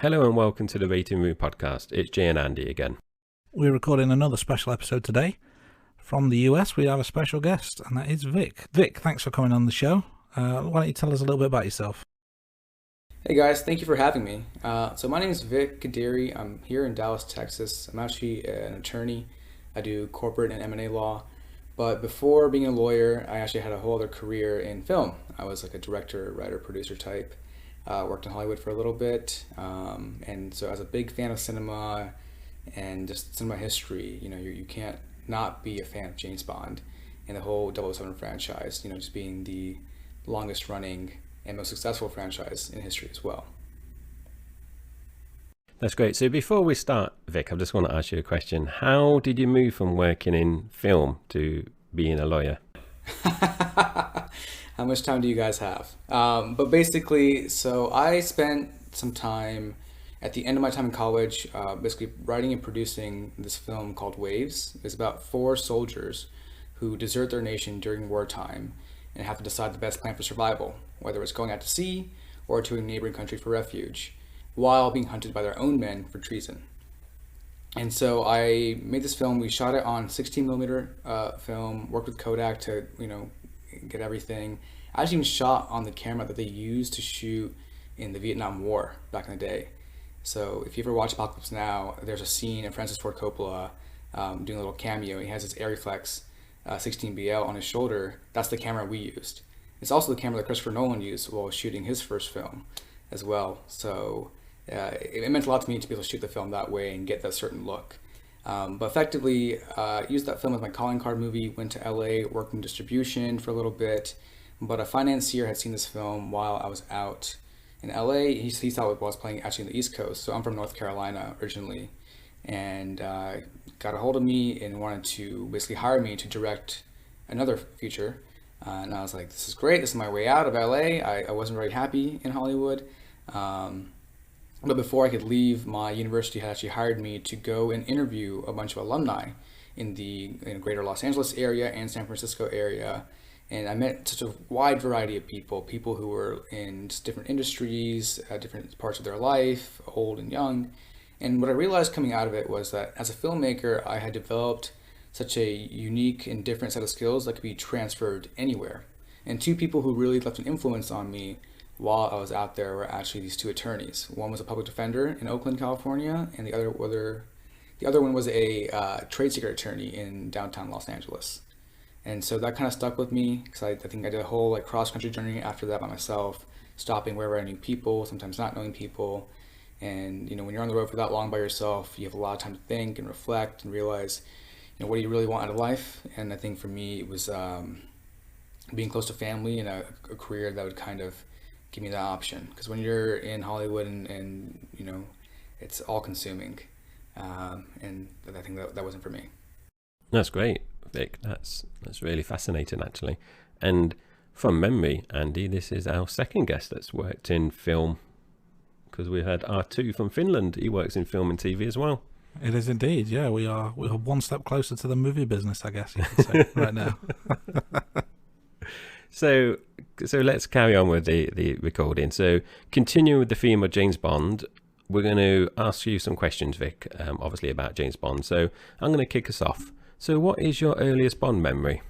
Hello and welcome to the Rating Room podcast. It's Jay and Andy again. We're recording another special episode today. From the US, we have a special guest, and that is Vic. Vic, thanks for coming on the show. Why don't you tell us a little bit about yourself? Hey guys, thank you for having me. So my name is Vic Kadiri. I'm here in Dallas, Texas. I'm actually an attorney. I do corporate and M&A law. But before being a lawyer, I actually had a whole other career in film. I was like a director, writer, producer type. Worked in Hollywood for a little bit. And so I was a big fan of cinema and just cinema history. You know, you can't not be a fan of James Bond and the whole 007 franchise, you know, just being the longest running and most successful franchise in history as well. That's great. So before we start, Vic, I just want to ask you a question. How did you move from working in film to being a lawyer? How much time do you guys have? But basically, so I spent some time at the end of my time in college, basically writing and producing this film called Waves. It's about 4 soldiers who desert their nation during wartime and have to decide the best plan for survival, whether it's going out to sea or to a neighboring country for refuge, while being hunted by their own men for treason. And so I made this film. We shot it on 16 millimeter film, worked with Kodak to, get everything. I actually even shot on the camera that they used to shoot in the Vietnam War back in the day. So if you ever watch Apocalypse Now, there's a scene of Francis Ford Coppola doing a little cameo. He has his Arriflex 16BL on his shoulder. That's the camera we used. It's also the camera that Christopher Nolan used while shooting his first film as well. So it meant a lot to me to be able to shoot the film that way and get that certain look. But effectively, used that film as my calling card movie, went to LA, worked in distribution for a little bit. But a financier had seen this film while I was out in LA. He saw it was playing actually in the East Coast. So I'm from North Carolina originally. And got a hold of me and wanted to basically hire me to direct another feature. And I was like, this is great. This is my way out of LA. I wasn't very happy in Hollywood. But before I could leave, my university had actually hired me to go and interview a bunch of alumni in the greater Los Angeles area and San Francisco area. And I met such a wide variety of people who were in just different industries, different parts of their life, old and young. And what I realized coming out of it was that as a filmmaker, I had developed such a unique and different set of skills that could be transferred anywhere. And 2 people who really left an influence on me while I was out there were actually these 2 attorneys. One was a public defender in Oakland, California, and the other one was a trade secret attorney in downtown Los Angeles. And so that kind of stuck with me because I think I did a whole cross-country journey after that by myself, stopping wherever I knew people, sometimes not knowing people. And when you're on the road for that long by yourself, you have a lot of time to think and reflect and realize, what do you really want out of life? And I think for me, it was being close to family and a career that would kind of give me that option. Because when you're in Hollywood and it's all consuming. And I think that wasn't for me. That's great, Vic. That's really fascinating, actually. And from memory, Andy, this is our second guest that's worked in film, because we had R2 from Finland. He works in film and TV as well. It is indeed, yeah. We are one step closer to the movie business, I guess you could say, right now. So let's carry on with the recording. So continuing with the theme of James Bond, we're going to ask you some questions, Vic, obviously about James Bond. So I'm going to kick us off. So what is your earliest Bond memory?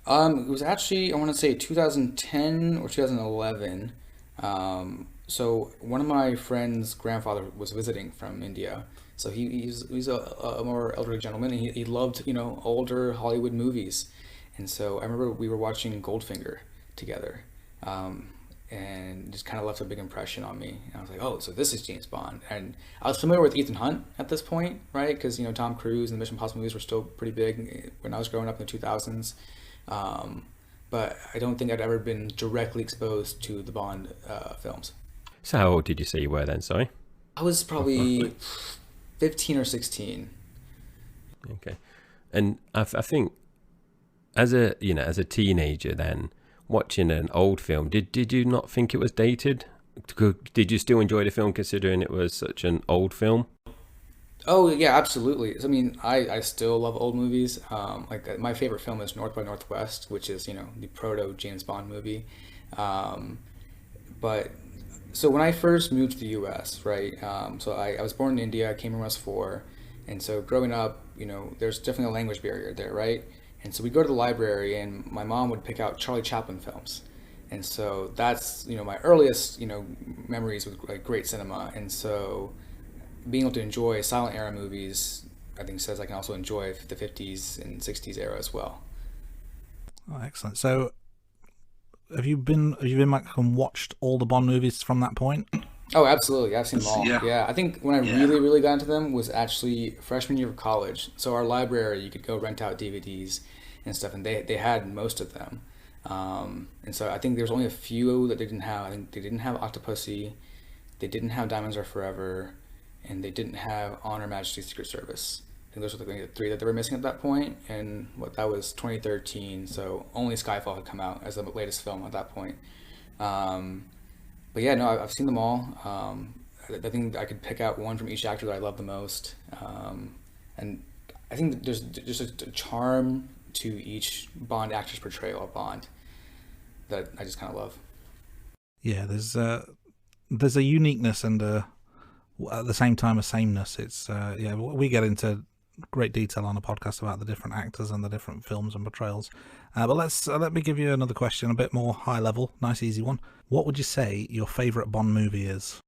It was actually, I want to say 2010 or 2011. So one of my friend's grandfather was visiting from India. So he's a more elderly gentleman, and he loved, older Hollywood movies. And so I remember we were watching Goldfinger together, and just kind of left a big impression on me. And I was like, oh, so this is James Bond. And I was familiar with Ethan Hunt at this point, right? Because, Tom Cruise and the Mission Impossible movies were still pretty big when I was growing up in the 2000s. But I don't think I'd ever been directly exposed to the Bond films. So how old did you say you were then, sorry? I was probably 15 or 16. Okay. And I think as a teenager then, watching an old film, did you not think it was dated? Did you still enjoy the film considering it was such an old film? Oh yeah, absolutely. I mean, I still love old movies. My favorite film is North by Northwest, which is the proto James Bond movie. But So when I first moved to the U.S., right? So I was born in India. I came when I was 4, and so growing up, there's definitely a language barrier there, right? And so we go to the library, and my mom would pick out Charlie Chaplin films, and so that's my earliest memories with like great cinema, and so being able to enjoy silent era movies, I think says I can also enjoy the 50s and 60s era as well. Oh, excellent. So have you been back and watched all the Bond movies from that point? Oh, absolutely. I've seen them all. Yeah. Yeah. I think when I really got into them was actually freshman year of college. So our library, you could go rent out DVDs and stuff, and they had most of them. And so I think there's only a few that they didn't have. I think they didn't have Octopussy, they didn't have Diamonds Are Forever, and they didn't have On Her Majesty's Secret Service. I think those were the 3 that they were missing at that point, and that was 2013. So only Skyfall had come out as the latest film at that point. But yeah, no, I've seen them all. I think I could pick out one from each actor that I love the most, and I think there's just a charm to each Bond actor's portrayal of Bond that I just kind of love. Yeah, there's a uniqueness and at the same time a sameness. It's we get into great detail on a podcast about the different actors and the different films and portrayals. But let me give you another question, a bit more high level, nice easy one. What would you say your favorite Bond movie is?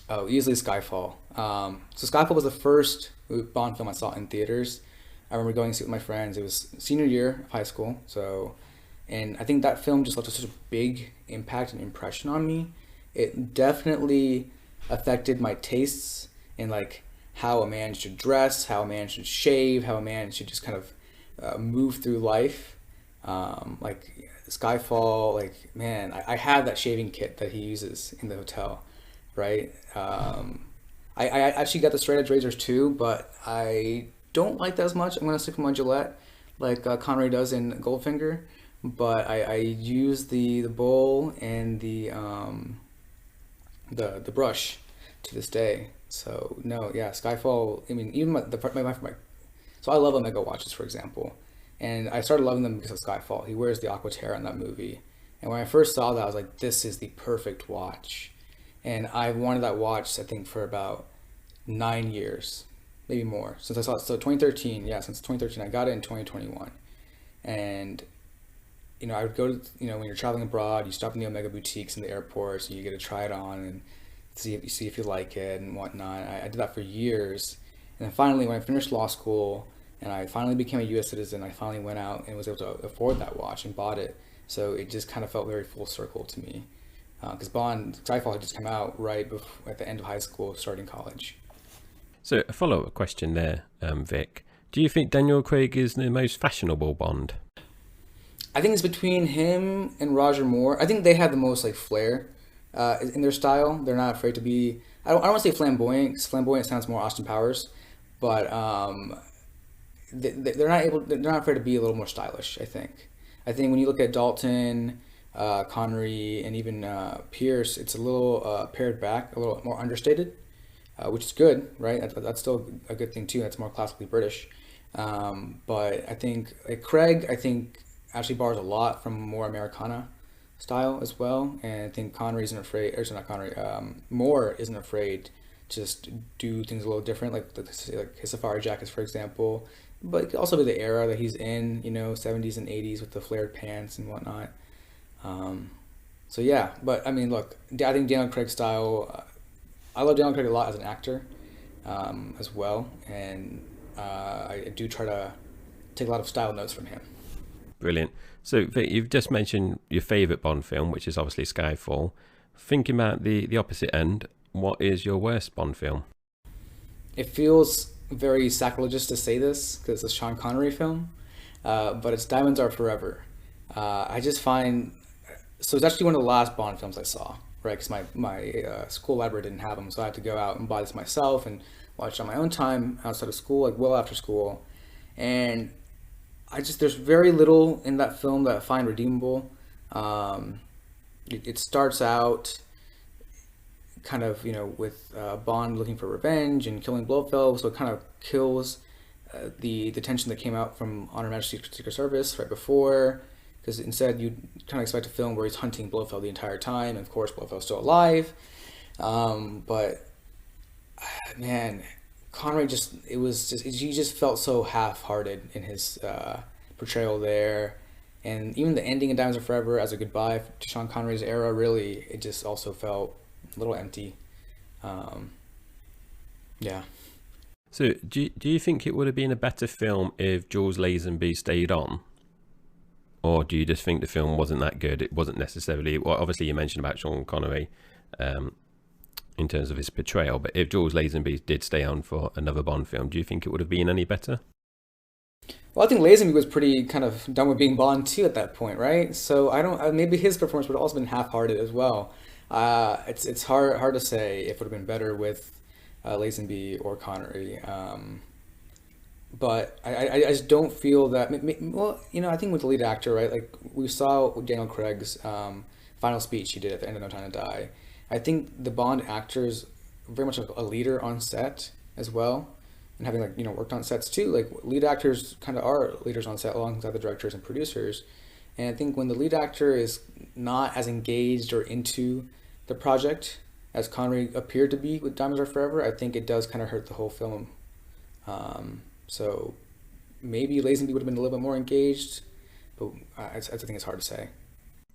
Oh, easily Skyfall. So Skyfall was the first Bond film I saw in theaters. I remember going to see it with my friends. It was senior year of high school. And I think that film just left such a big impact and impression on me. It definitely affected my tastes in like how a man should dress, how a man should shave, how a man should just kind of move through life. Like Skyfall, like, man, I have that shaving kit that he uses in the hotel, right? I actually got the straight edge razors too, but I don't like that as much. I'm gonna stick with my Gillette, like Connery does in Goldfinger. But I use the bowl and the brush to this day. So no, yeah, Skyfall. I mean, even so I love Omega watches, for example, and I started loving them because of Skyfall. He wears the Aquaterra in that movie, and when I first saw that, I was like, this is the perfect watch, and I wanted that watch, I think, for about 9 years, maybe more, since I saw it. So 2013, yeah, since 2013, I got it in 2021, and I would go to, when you're traveling abroad, you stop in the Omega boutiques in the airports, and you get to try it on and see if you like it and whatnot. I did that for years. And then finally, when I finished law school and I finally became a U.S. citizen, I finally went out and was able to afford that watch and bought it. So it just kind of felt very full circle to me. Because Skyfall had just come out right at the end of high school, starting college. So a follow-up question there, Vic. Do you think Daniel Craig is the most fashionable Bond? I think it's between him and Roger Moore. I think they have the most like flair in their style. They're not afraid to be. I don't want to say flamboyant, because flamboyant sounds more Austin Powers, but they're not afraid to be a little more stylish. I think when you look at Dalton, Connery, and even Pierce, it's a little pared back, a little more understated, which is good, right? That's still a good thing too. That's more classically British. But I think like Craig, actually borrows a lot from more Americana style as well, and I think Moore isn't afraid to just do things a little different, like his safari jackets, for example, but it could also be the era that he's in, 70s and 80s with the flared pants and whatnot. So yeah, but I mean, look, I think Daniel Craig's style, I love Daniel Craig a lot as an actor as well, and I do try to take a lot of style notes from him. Brilliant. So, Vic, you've just mentioned your favourite Bond film, which is obviously Skyfall. Thinking about the opposite end, what is your worst Bond film? It feels very sacrilegious to say this because it's a Sean Connery film, but it's Diamonds Are Forever. I just find... So it's actually one of the last Bond films I saw, right? Because my school library didn't have them, so I had to go out and buy this myself and watch it on my own time outside of school, like well after school. And there's very little in that film that I find redeemable. It starts out kind of, with Bond looking for revenge and killing Blofeld, so it kind of kills the tension that came out from On Her Majesty's Secret Service right before. because instead you kind of expect a film where he's hunting Blofeld the entire time, and of course Blofeld's still alive. But man, Connery he just felt so half-hearted in his portrayal there, and even the ending in Diamonds Are Forever as a goodbye to Sean Connery's era, really, it just also felt a little empty. Yeah. So do you think it would have been a better film if Jules Lazenby stayed on? Or do you just think the film wasn't that good? It wasn't necessarily... Well, obviously you mentioned about Sean Connery in terms of his portrayal, but if Jules Lazenby did stay on for another Bond film, do you think it would have been any better? Well, I think Lazenby was pretty kind of done with being Bond too at that point, right? So I don't... maybe his performance would have also been half-hearted as well. It's hard to say if it would have been better with Lazenby or Connery. But I just don't feel that... Well, I think with the lead actor, right? Like, we saw Daniel Craig's final speech he did at the end of No Time to Die. I think the Bond actors very much a leader on set as well. And having, like, worked on sets too. Like, lead actors kind of are leaders on set alongside the directors and producers. And I think when the lead actor is not as engaged or into the project as Connery appeared to be with Diamonds Are Forever, I think it does kind of hurt the whole film. So maybe Lazenby would have been a little bit more engaged, but I think it's hard to say.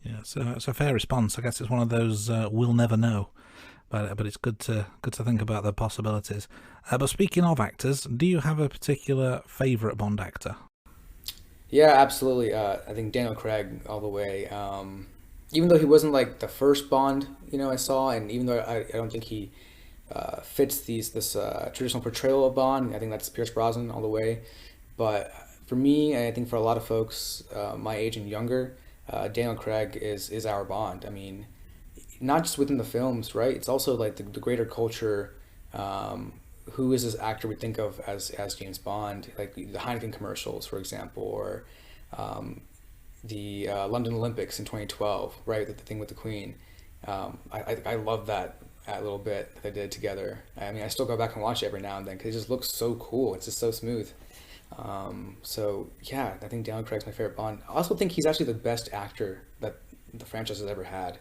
Yeah, so it's a fair response. I guess it's one of those we'll never know, but it's good to think about the possibilities. But speaking of actors, do you have a particular favourite Bond actor? Yeah, absolutely. I think Daniel Craig all the way. Even though he wasn't like the first Bond, I saw, and even though I don't think he fits this traditional portrayal of Bond, I think that's Pierce Brosnan all the way. But for me, and I think for a lot of folks my age and younger, Daniel Craig is our Bond. I mean, not just within the films, right? It's also like the greater culture. Who is this actor we think of as James Bond? Like the Heineken commercials, for example, or the London Olympics in 2012, right? The thing with the Queen. I love that little bit that they did together. I mean, I still go back and watch it every now and then because it just looks so cool. It's just so smooth. So yeah, I think Daniel Craig's my favorite Bond. I also think he's actually the best actor that the franchise has ever had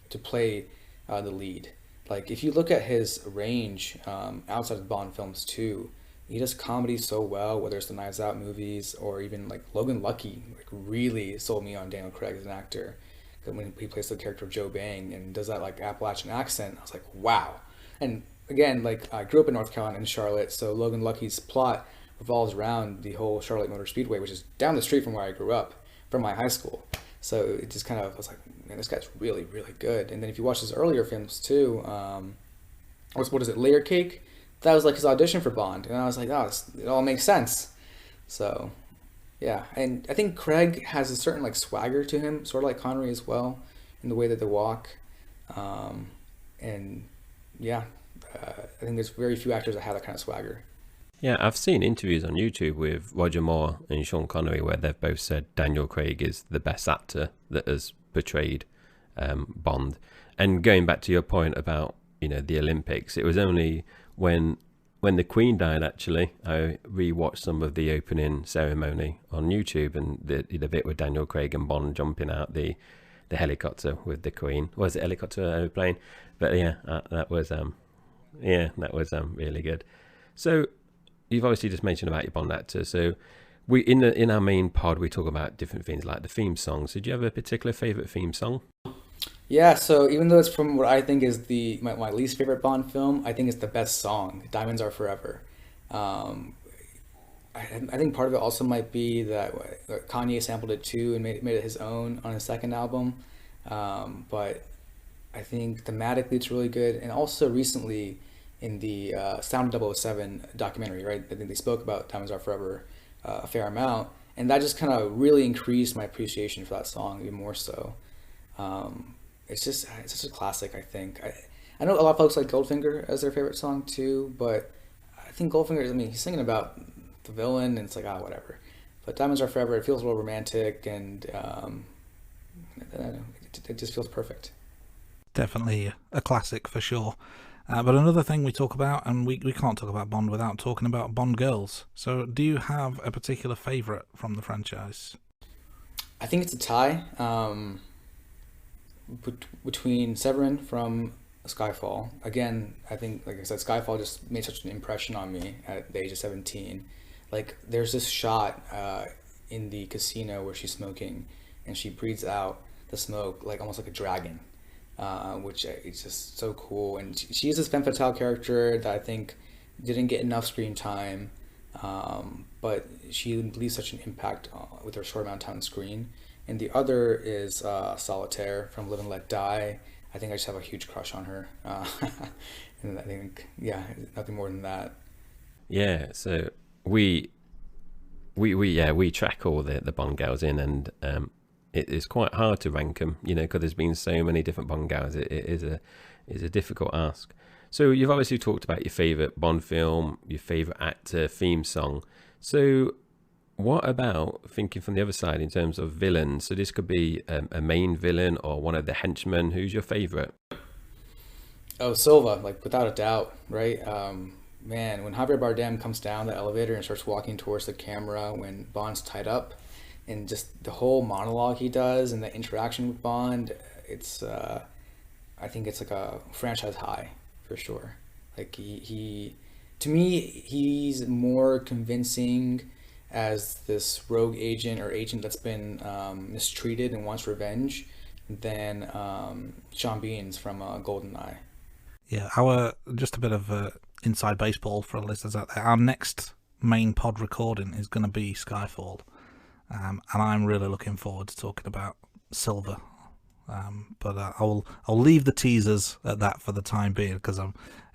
to play the lead. Like, if you look at his range outside of Bond films too, he does comedy so well, whether it's the Knives Out movies or even like Logan Lucky, like really sold me on Daniel Craig as an actor. When he plays the character of Joe Bang and does that like Appalachian accent, I was like, wow. And again, like, I grew up in North Carolina in Charlotte, so Logan Lucky's plot revolves around the whole Charlotte Motor Speedway, which is down the street from where I grew up, from my high school. So it just kind of, I was like, man, this guy's really, really good. And then if you watch his earlier films too, what is it, Layer Cake? That was like his audition for Bond. And I was like, oh, it all makes sense. So yeah, and I think Craig has a certain like swagger to him, sort of like Connery as well, in the way that they walk. And yeah, I think there's very few actors that have that kind of swagger. Yeah, I've seen interviews on YouTube with Roger Moore and Sean Connery where they've both said Daniel Craig is the best actor that has portrayed Bond. And going back to your point about, the Olympics, it was only when the Queen died, actually, I rewatched some of the opening ceremony on YouTube, and the bit with Daniel Craig and Bond jumping out the helicopter with the Queen. Was it helicopter airplane? But yeah, that was really good. So you've obviously just mentioned about your Bond actor. So we in our main pod we talk about different things like the theme songs. So do you have a particular favorite theme song? Yeah, so even though it's from what I think is my least favorite Bond film, I think it's the best song, Diamonds Are Forever. I think part of it also might be that Kanye sampled it too and made it his own on his second album. But I think thematically it's really good. And also recently in the Sound 007 documentary, right, I think they spoke about Diamonds Are Forever a fair amount. And that just kind of really increased my appreciation for that song even more so. It's just a classic, I think. I know a lot of folks like Goldfinger as their favorite song too, but I think Goldfinger, he's singing about the villain, and it's like, whatever. But Diamonds Are Forever, it feels a little romantic, and it just feels perfect. Definitely a classic for sure. But another thing we talk about, and we can't talk about Bond without talking about Bond girls. So do you have a particular favourite from the franchise? I think it's a tie between Severin from Skyfall. Again, I think, like I said, Skyfall just made such an impression on me at the age of 17. Like, there's this shot in the casino where she's smoking, and she breathes out the smoke like almost like a dragon, which is just so cool. And she's this femme fatale character that I think didn't get enough screen time, but she leaves such an impact with her short amount of time on screen. And the other is Solitaire from Live and Let Die. I think I just have a huge crush on her. And I think, yeah, nothing more than that. Yeah, so we track all the Bond girls in, and it is quite hard to rank them, because there's been so many different Bond girls. It is a difficult ask. So you've obviously talked about your favorite Bond film, your favorite actor, theme song. So what about thinking from the other side in terms of villains? So this could be a main villain or one of the henchmen. Who's your favorite? Oh, Silva, like without a doubt, right? Man, when Javier Bardem comes down the elevator and starts walking towards the camera when Bond's tied up, and just the whole monologue he does and the interaction with Bond, it's I think it's like a franchise high for sure. Like he to me, he's more convincing as this rogue agent or agent that's been mistreated and wants revenge than Sean Bean's from GoldenEye. Yeah, just a bit of inside baseball for our listeners out there. Our next main pod recording is going to be Skyfall, and I'm really looking forward to talking about Silver. But I'll leave the teasers at that for the time being, because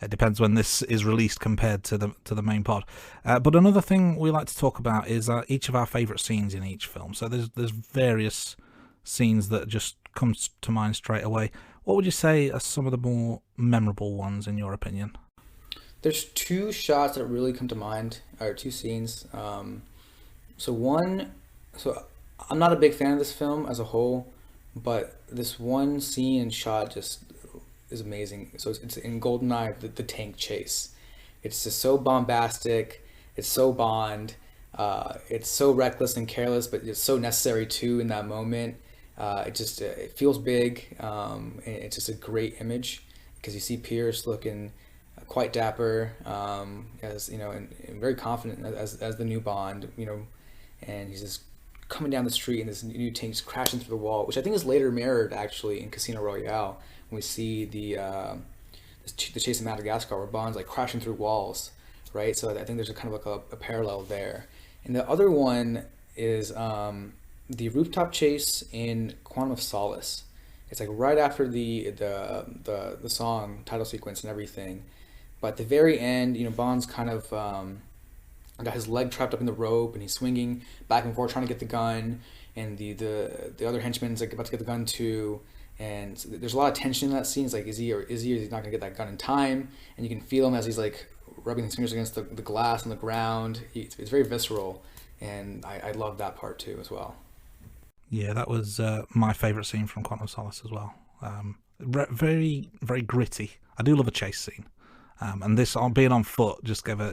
it depends when this is released compared to the main pod. But another thing we like to talk about is each of our favourite scenes in each film. So there's various scenes that just comes to mind straight away. What would you say are some of the more memorable ones in your opinion? There's two shots that really come to mind, or two scenes. So I'm not a big fan of this film as a whole, but this one scene and shot just is amazing. So it's in GoldenEye, the tank chase. It's just so bombastic. It's so Bond. It's so reckless and careless, but it's so necessary too in that moment. It feels big. And it's just a great image because you see Pierce looking quite dapper, as and very confident as the new Bond, and he's just coming down the street and this new tank's crashing through the wall, which I think is later mirrored actually in Casino Royale when we see the chase in Madagascar where Bond's like crashing through walls, right? So I think there's a kind of like a parallel there. And the other one is the rooftop chase in Quantum of Solace. It's like right after the song title sequence and everything, but at the very end, Bond's kind of got his leg trapped up in the rope and he's swinging back and forth trying to get the gun, and the other henchman's like about to get the gun too, and so there's a lot of tension in that scene. It's like is he not gonna get that gun in time, and you can feel him as he's like rubbing his fingers against the glass on the ground. It's very visceral, and I love that part too as well. Yeah, that was my favourite scene from Quantum of Solace as well. Very, very gritty. I do love a chase scene, and this being on foot just gave a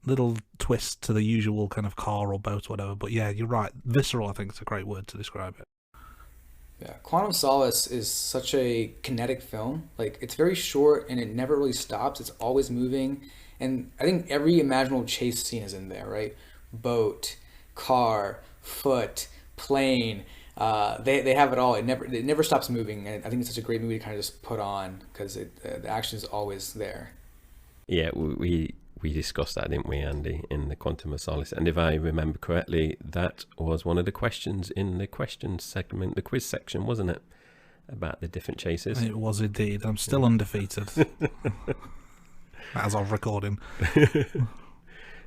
little twist to the usual kind of car or boat or whatever. But yeah, you're right. Visceral, I think, is a great word to describe it. Yeah, Quantum of Solace is such a kinetic film. Like, it's very short and it never really stops. It's always moving. And I think every imaginable chase scene is in there, right? Boat, car, foot, plane. They have it all. It never stops moving. And I think it's such a great movie to kind of just put on because the action is always there. Yeah, we discussed that, didn't we, Andy, in the Quantum of Solace? And if I remember correctly, that was one of the questions in the question segment, the quiz section, wasn't it? About the different chases. It was indeed. I'm still undefeated as of recording.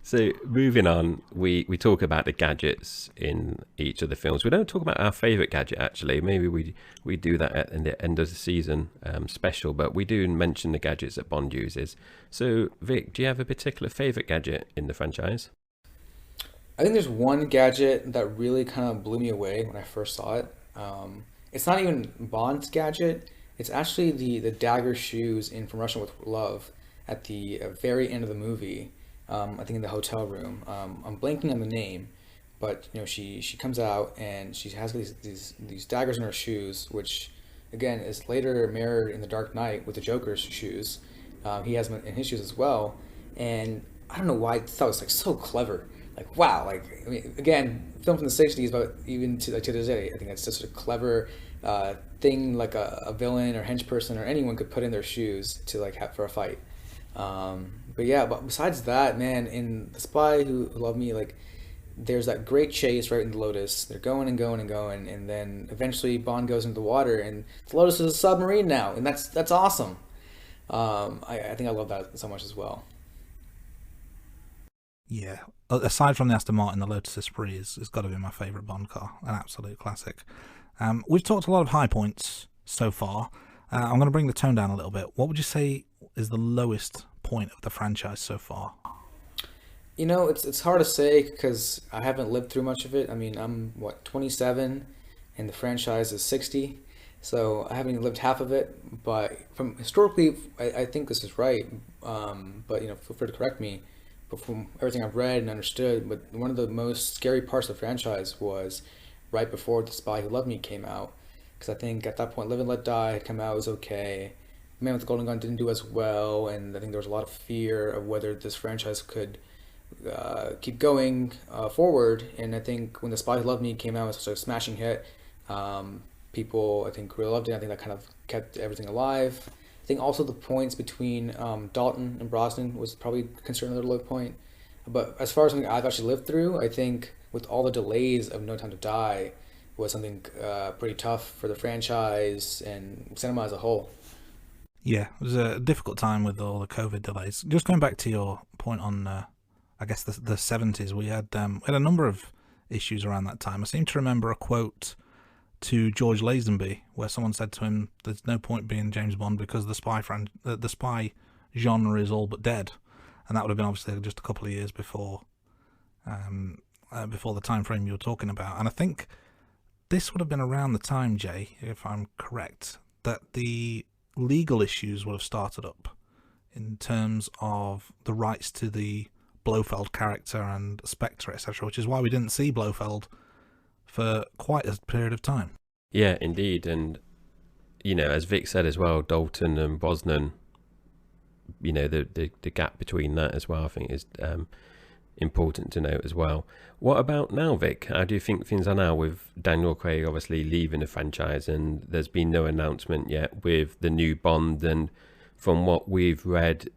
So moving on, we talk about the gadgets in each of the films. We don't talk about our favourite gadget, actually. Maybe we do that at the end of the season special, but we do mention the gadgets that Bond uses. So, Vic, do you have a particular favourite gadget in the franchise? I think there's one gadget that really kind of blew me away when I first saw it. It's not even Bond's gadget. It's actually the dagger shoes in From Russia with Love at the very end of the movie. I think in the hotel room. I'm blanking on the name, but she comes out and she has these daggers in her shoes, which again is later mirrored in the Dark Knight with the Joker's shoes. He has them in his shoes as well, and I don't know why I thought it was like so clever. Like wow, like I mean, again, film from the '60s, but even to this day, I think that's just a clever thing, like a villain or hench person or anyone could put in their shoes to like have for a fight. But yeah, but besides that, man, in The Spy Who Loved Me, like there's that great chase right in the Lotus. They're going and going and going, and then eventually Bond goes into the water, and the Lotus is a submarine now, and that's awesome. I think I love that so much as well. Yeah, aside from the Aston Martin, the Lotus Esprit has got to be my favourite Bond car, an absolute classic. We've talked a lot of high points so far. I'm going to bring the tone down a little bit. What would you say is the lowest point of the franchise so far? It's hard to say because I haven't lived through much of it. I mean, I'm 27, and the franchise is 60, so I haven't even lived half of it. But from historically, I think this is right. But feel free to correct me. But from everything I've read and understood, but one of the most scary parts of the franchise was right before The Spy Who Loved Me came out, because I think at that point Live and Let Die had come out, it was okay. Man with the Golden Gun didn't do as well, and I think there was a lot of fear of whether this franchise could keep going forward. And I think when The Spy Who Loved Me came out, it was such a smashing hit. People, I think, really loved it. I think that kind of kept everything alive. I think also the points between Dalton and Brosnan was probably considered another low point. But as far as something I've actually lived through, I think with all the delays of No Time to Die was something pretty tough for the franchise and cinema as a whole. Yeah, it was a difficult time with all the COVID delays. Just going back to your point on, I guess, the 70s, we had a number of issues around that time. I seem to remember a quote to George Lazenby where someone said to him, "There's no point being James Bond because the spy genre is all but dead," and that would have been obviously just a couple of years before the time frame you were talking about. And I think this would have been around the time, Jay, if I'm correct, that the legal issues would have started up in terms of the rights to the Blofeld character and Spectre, etc., which is why we didn't see Blofeld for quite a period of time. Yeah, indeed. And, as Vic said as well, Dalton and Brosnan, the gap between that as well, I think is important to note as well. What about now, Vic? How do you think things are now with Daniel Craig obviously leaving the franchise, and there's been no announcement yet with the new Bond, and from what we've read,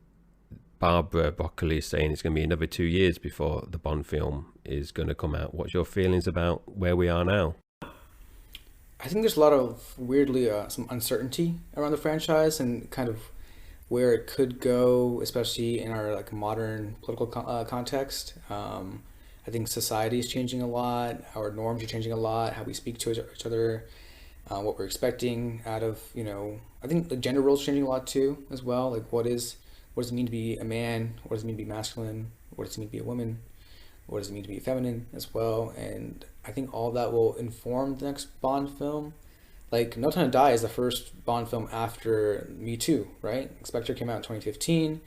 Barbara Broccoli is saying it's going to be another 2 years before the Bond film is going to come out. What's your feelings about where we are now? I think there's a lot of weirdly some uncertainty around the franchise and kind of where it could go, especially in our modern political context. I think society is changing a lot. Our norms are changing a lot. How we speak to each other, what we're expecting out of I think the gender roles changing a lot too as well. Like what does it mean to be a man? What does it mean to be masculine? What does it mean to be a woman? What does it mean to be feminine as well? And I think all of that will inform the next Bond film. Like No Time to Die is the first Bond film after Me Too, right? Spectre came out in 2015.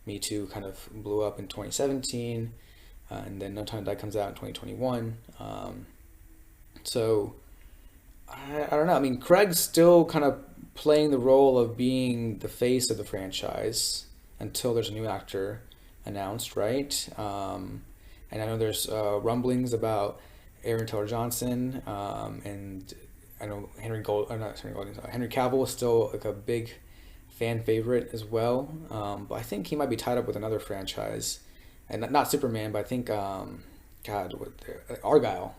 Me Too kind of blew up in 2017. And then No Time to Die comes out in 2021. So I don't know. I mean, Craig's still kind of playing the role of being the face of the franchise until there's a new actor announced, right? And I know there's rumblings about Aaron Taylor Johnson, and I know Henry Cavill is still a big fan favorite as well. But I think he might be tied up with another franchise, and not Superman, but I think Argyle.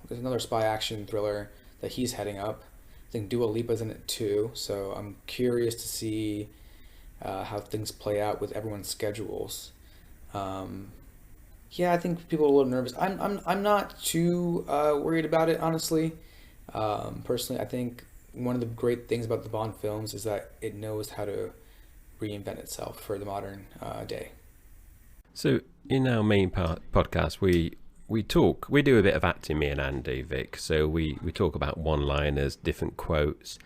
There's another spy action thriller that he's heading up. I think Dua Lipa's in it too. So I'm curious to see how things play out with everyone's schedules. Yeah, I think people are a little nervous. I'm not too worried about it, honestly. Personally, I think one of the great things about the Bond films is that it knows how to reinvent itself for the modern day. So in our main podcast, we do a bit of acting, me and Andy, Vic. So we talk about one-liners, different quotes.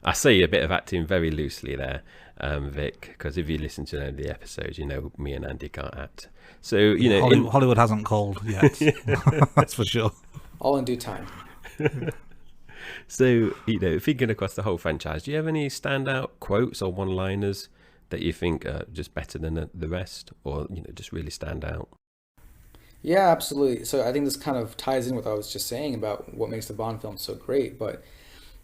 I say a bit of acting very loosely there, Vic, because if you listen to any of the episodes, me and Andy can't act. So Hollywood hasn't called yet. That's for sure. All in due time. So, thinking across the whole franchise, do you have any standout quotes or one-liners that you think are just better than the rest, or just really stand out? Yeah, absolutely. So I think this kind of ties in with what I was just saying about what makes the Bond film so great. But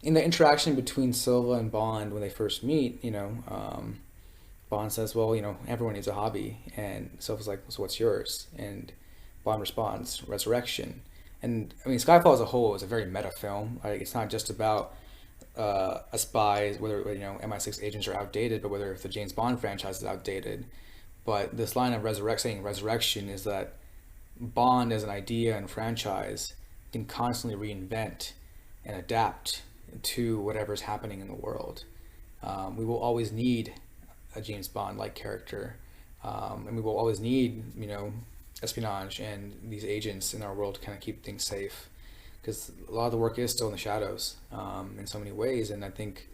in the interaction between Silva and Bond when they first meet, Bond says, "Well, everyone needs a hobby," and Silva's like, "So what's yours?" And Bond responds, "Resurrection." And I mean, Skyfall as a whole is a very meta film. Like, it's not just about a spy, whether MI6 agents are outdated, but whether if the James Bond franchise is outdated. But this line of saying resurrection is that Bond as an idea and franchise can constantly reinvent and adapt to whatever's happening in the world. We will always need a James Bond like character, and we will always need espionage and these agents in our world to kind of keep things safe, because a lot of the work is still in the shadows in so many ways. And I think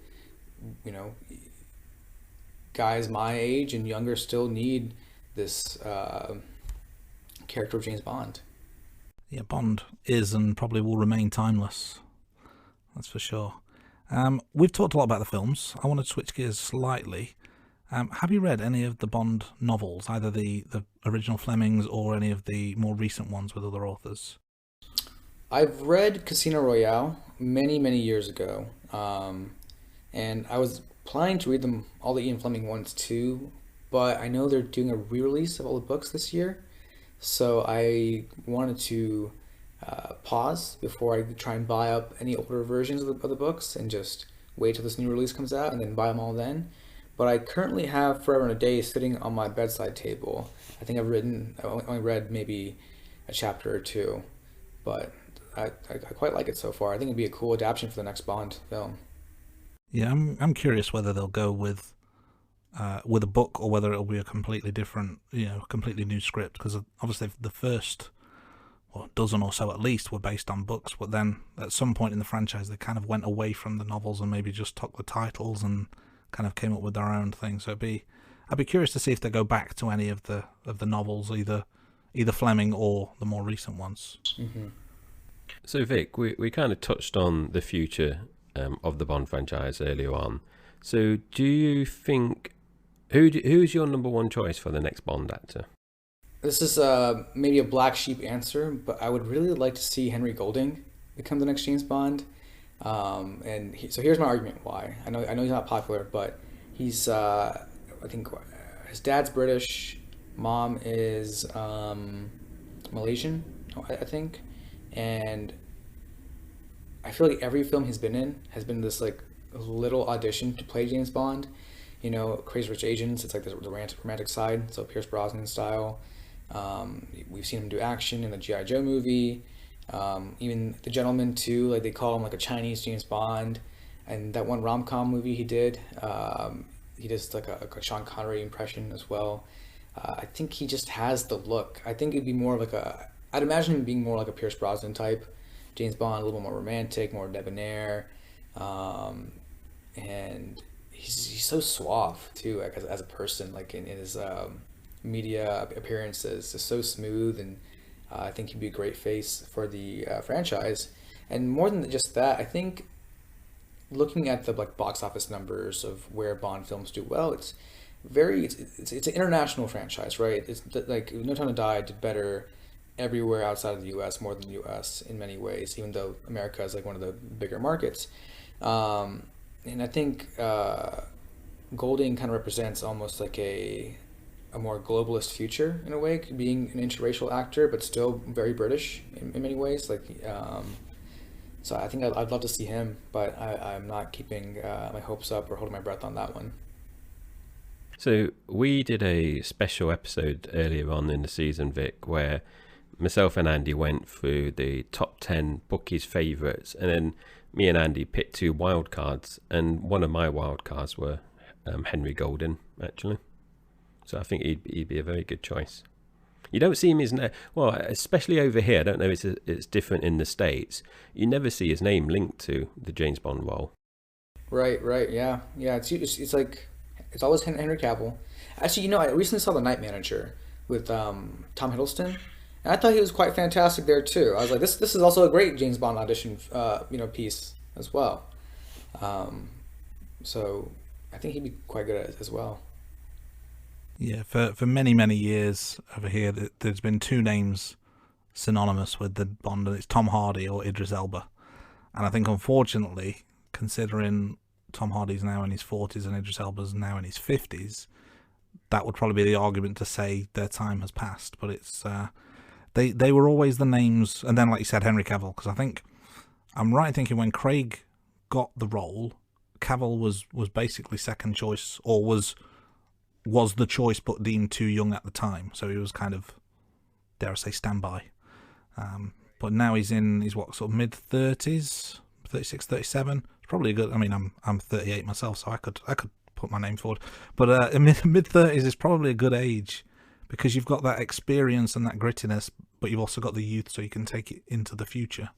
guys my age and younger still need this character of James Bond. Yeah, Bond is and probably will remain timeless. That's for sure. We've talked a lot about the films. I want to switch gears slightly. Have you read any of the Bond novels, either the original Flemings or any of the more recent ones with other authors? I've read Casino Royale many, many years ago, and I was planning to read them, all the Ian Fleming ones too, but I know they're doing a re-release of all the books this year, so I wanted to pause before I try and buy up any older versions of the books and just wait till this new release comes out and then buy them all then. But I currently have Forever and a Day sitting on my bedside table. I think I only read maybe a chapter or two, but I quite like it so far. I think it'd be a cool adaptation for the next Bond film. Yeah, I'm curious whether they'll go with a book or whether it'll be a completely different, completely new script. Because obviously the first dozen or so at least were based on books, but then at some point in the franchise they kind of went away from the novels and maybe just took the titles and kind of came up with their own thing. So I'd be curious to see if they go back to any of the novels, either Fleming or the more recent ones. Mm-hmm. So Vic, we kind of touched on the future of the Bond franchise earlier on. So do you think who's your number one choice for the next Bond actor? This is maybe a black sheep answer, but I would really like to see Henry Golding become the next James Bond. So here's my argument why. I know he's not popular, but he's I think his dad's British, mom is Malaysian, I think, and I feel like every film he's been in has been this like little audition to play James Bond. Crazy Rich Asians, it's like the romantic side, so Pierce Brosnan style. We've seen him do action in the G.I. Joe movie. Even The Gentleman too, like they call him like a Chinese James Bond. And that one rom-com movie he did, he does like a Sean Connery impression as well. I think he just has the look. I think it'd be more like I'd imagine him being more like a Pierce Brosnan type James Bond, a little more romantic, more debonair. And he's so suave too, like as a person, like in his media appearances, just so smooth, and I think he'd be a great face for the franchise. And more than just that, I think looking at the box office numbers of where Bond films do well, it's an international franchise, right? It's like No Time to Die did better everywhere outside of the U.S., more than the U.S. in many ways, even though America is like one of the bigger markets. And I think Golding kind of represents almost like a more globalist future in a way, being an interracial actor, but still very British in many ways. So I think I'd love to see him, but I'm not keeping my hopes up or holding my breath on that one. So we did a special episode earlier on in the season, Vic, where myself and Andy went through the top 10 bookies' favourites, and then me and Andy picked two wild cards, and one of my wild cards were Henry Golding, actually. So I think he'd be a very good choice. You don't see him especially over here. I don't know if it's different in the States. You never see his name linked to the James Bond role. Right, yeah. It's like it's always Henry Cavill. Actually, I recently saw The Night Manager with Tom Hiddleston, And I thought he was quite fantastic there too. I was like, this is also a great James Bond audition, piece as well. Um, so I think he'd be quite good at it as well. Yeah, for many, many years over here, there's been two names synonymous with the Bond, and it's Tom Hardy or Idris Elba. And I think, unfortunately, considering Tom Hardy's now in his 40s and Idris Elba's now in his 50s, that would probably be the argument to say their time has passed. But it's they were always the names, and then, like you said, Henry Cavill, because I think I'm right in thinking when Craig got the role, Cavill was basically second choice, or was the choice but deemed too young at the time, so he was kind of, dare I say, standby. But now he's in his what, sort of mid-30s, 36, 37. It's probably a good. I mean, I'm 38 myself, so I could put my name forward. But mid-30s is probably a good age, because you've got that experience and that grittiness, but you've also got the youth, so you can take it into the future.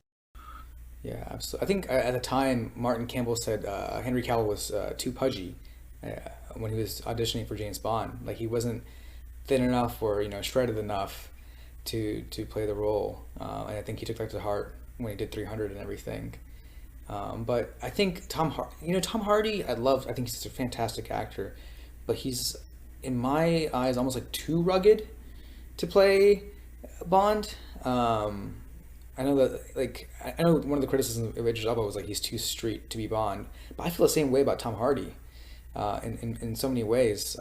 Yeah, absolutely. I think at the time, Martin Campbell said Henry Cavill was too pudgy when he was auditioning for James Bond. Like, he wasn't thin enough or shredded enough to play the role. And I think he took that to heart when he did 300 and everything. But I think Tom Hardy, I think he's a fantastic actor, but he's, in my eyes, almost like too rugged to play Bond. I know that, I know one of the criticisms of Idris Elba was like he's too street to be Bond, but I feel the same way about Tom Hardy, in so many ways.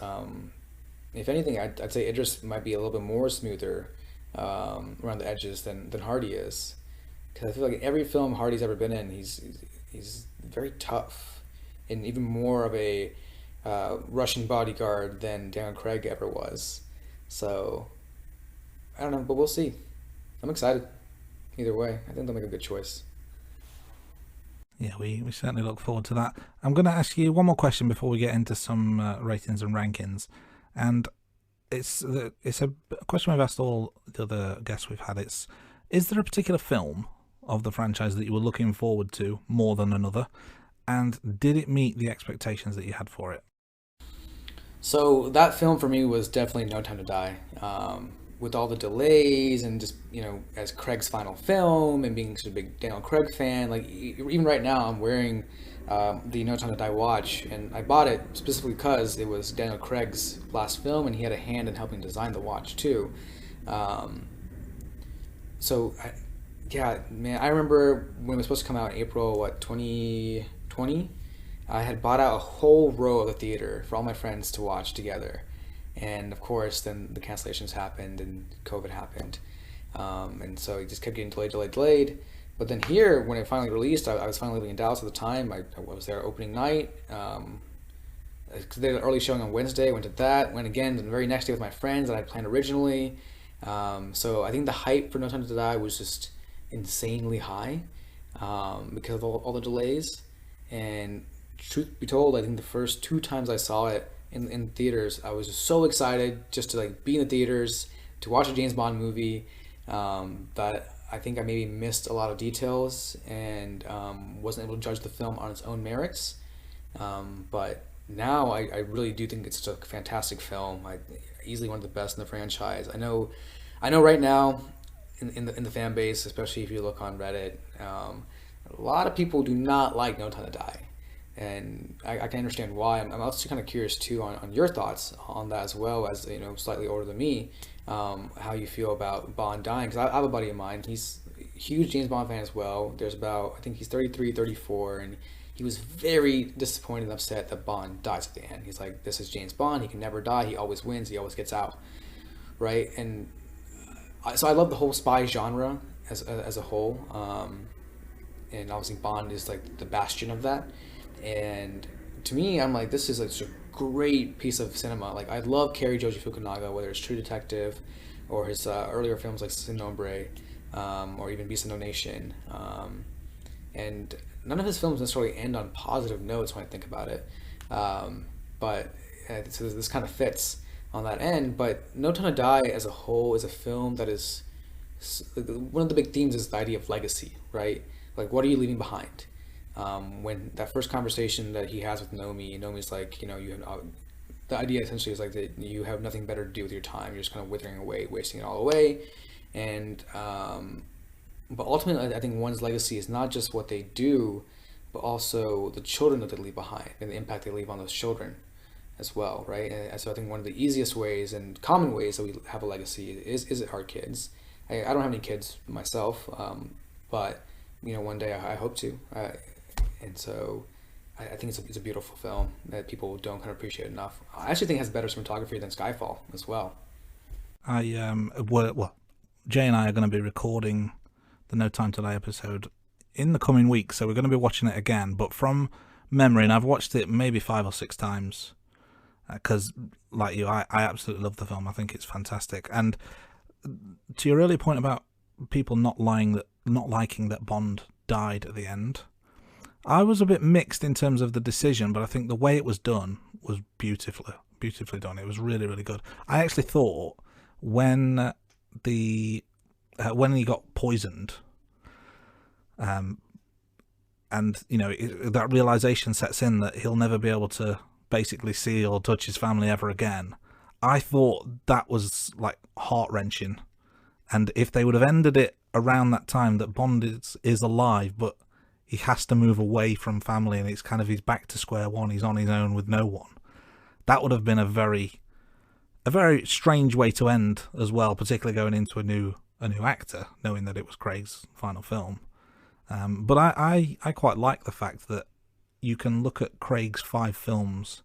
If anything, I'd say Idris might be a little bit more smoother around the edges than Hardy is, because I feel like every film Hardy's ever been in, he's very tough, and even more of a Russian bodyguard than Daniel Craig ever was. So I don't know, but we'll see. I'm excited. Either way, I think they'll make a good choice. Yeah, we certainly look forward to that. I'm going to ask you one more question before we get into some ratings and rankings, and it's a question we've asked all the other guests we've had. Is there a particular film of the franchise that you were looking forward to more than another, and did it meet the expectations that you had for it? So that film for me was definitely No Time to Die. With all the delays and just, as Craig's final film and being such a big Daniel Craig fan, like even right now I'm wearing the No Time to Die watch, and I bought it specifically because it was Daniel Craig's last film and he had a hand in helping design the watch too. Yeah, man, I remember when it was supposed to come out in April, 2020, I had bought out a whole row of the theater for all my friends to watch together. And of course, then the cancellations happened and COVID happened. And so it just kept getting delayed. But then here, when it finally released, I was finally living in Dallas at the time. I was there opening night. They had an early showing on Wednesday. Went to that. Went again the very next day with my friends that I planned originally. So I think the hype for No Time to Die was just insanely high because of all the delays. And truth be told, I think the first two times I saw it in theaters, I was just so excited just to be in the theaters to watch a James Bond movie that I think I maybe missed a lot of details and wasn't able to judge the film on its own merits. But now I really do think it's a fantastic film. Easily one of the best in the franchise. I know right now in the fan base, especially if you look on Reddit, a lot of people do not like No Time to Die. And I can understand why. I'm also kind of curious too on your thoughts on that, as well as slightly older than me, how you feel about Bond dying. Because I have a buddy of mine, he's a huge James Bond fan as well. I think he's 33, 34, and he was very disappointed and upset that Bond dies at the end. He's like, this is James Bond, he can never die, he always wins, he always gets out, right? And so I love the whole spy genre as a whole, and obviously Bond is like the bastion of that. And to me, I'm like, this is a great piece of cinema. Like, I love Cary Joji Fukunaga, whether it's True Detective or his earlier films like Sin Nombre, or even Beast of No Nation. And none of his films necessarily end on positive notes when I think about it. But so this kind of fits on that end. But No Time to Die as a whole is a film that is, one of the big themes is the idea of legacy, right? Like, what are you leaving behind? When that first conversation that he has with Nomi's like, you have, the idea essentially is like that you have nothing better to do with your time. You're just kind of withering away, wasting it all away. And but ultimately, I think one's legacy is not just what they do, but also the children that they leave behind and the impact they leave on those children as well, right? And so I think one of the easiest ways and common ways that we have a legacy is our kids. I don't have any kids myself, but one day I hope to, and so I think it's a beautiful film that people don't kind of appreciate enough. I actually think it has better cinematography than Skyfall as well. Well, Jay and I are going to be recording the No Time to Die episode in the coming week, so we're going to be watching it again, but from memory, and I've watched it maybe 5 or 6 times, because like you, I absolutely love the film. I think it's fantastic. And to your earlier point about people not liking that Bond died at the end, I was a bit mixed in terms of the decision, but I think the way it was done was beautifully done. It was really, really good. I actually thought when he got poisoned, and that realization sets in that he'll never be able to basically see or touch his family ever again, I thought that was like heart-wrenching. And if they would have ended it around that time, that Bond is alive, but he has to move away from family, and it's kind of he's back to square one, he's on his own with no one, that would have been a very strange way to end as well, particularly going into a new actor, knowing that it was Craig's final film. But I quite like the fact that you can look at Craig's 5 films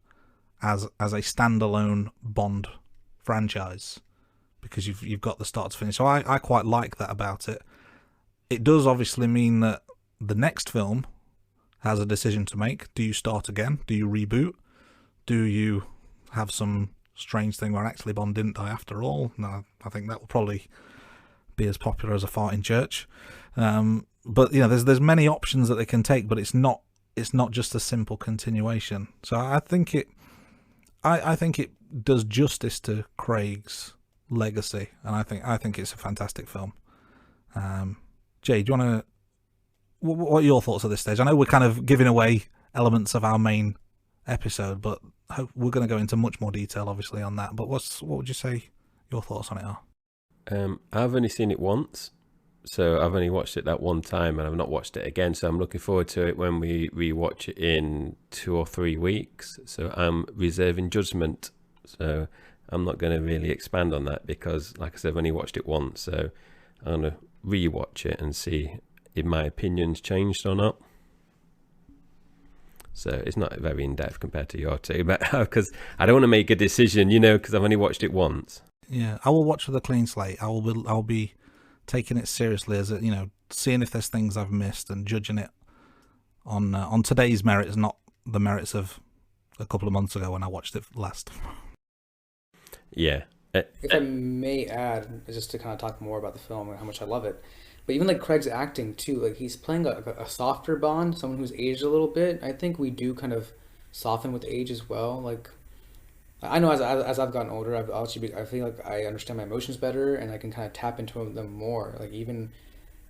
as a standalone Bond franchise, because you've got the start to finish. So I quite like that about it. It does obviously mean that the next film has a decision to make. Do you start again? Do you reboot? Do you have some strange thing where actually Bond didn't die after all? No, I think that will probably be as popular as a fart in church. But there's many options that they can take, but it's not just a simple continuation. So I think it does justice to Craig's legacy, and I think it's a fantastic film. Jay, do you want to? What are your thoughts at this stage? I know we're kind of giving away elements of our main episode, but we're going to go into much more detail, obviously, on that. But what would you say your thoughts on it are? I've only seen it once, so I've only watched it that one time, and I've not watched it again. So I'm looking forward to it when we rewatch it in 2 or 3 weeks. So I'm reserving judgment. So I'm not going to really expand on that because, like I said, I've only watched it once. So I'm going to rewatch it and see if my opinion's changed or not. So it's not very in-depth compared to your two, but because I don't want to make a decision, because I've only watched it once. Yeah, I will watch with a clean slate. I'll be taking it seriously as seeing if there's things I've missed and judging it on today's merits, not the merits of a couple of months ago when I watched it last. Yeah. If I may add, just to kind of talk more about the film and how much I love it, but even like Craig's acting too, like he's playing a softer Bond, someone who's aged a little bit. I think we do kind of soften with age as well. Like I know as I've gotten older, I feel like I understand my emotions better and I can kind of tap into them more. Like even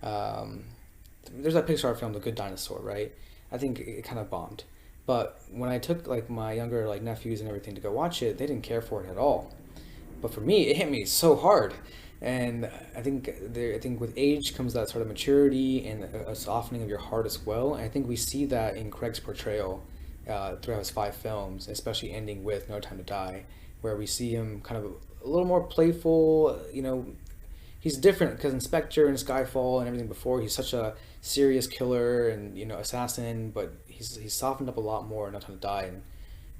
there's that Pixar film, The Good Dinosaur, right? I think it kind of bombed. But when I took like my younger like nephews and everything to go watch it, they didn't care for it at all. But for me, it hit me so hard. And I think with age comes that sort of maturity and a softening of your heart as well. And I think we see that in Craig's portrayal throughout his 5 films, especially ending with No Time to Die, where we see him kind of a little more playful. He's different because in Spectre and Skyfall and everything before, he's such a serious killer and assassin, but he's softened up a lot more in No Time to Die.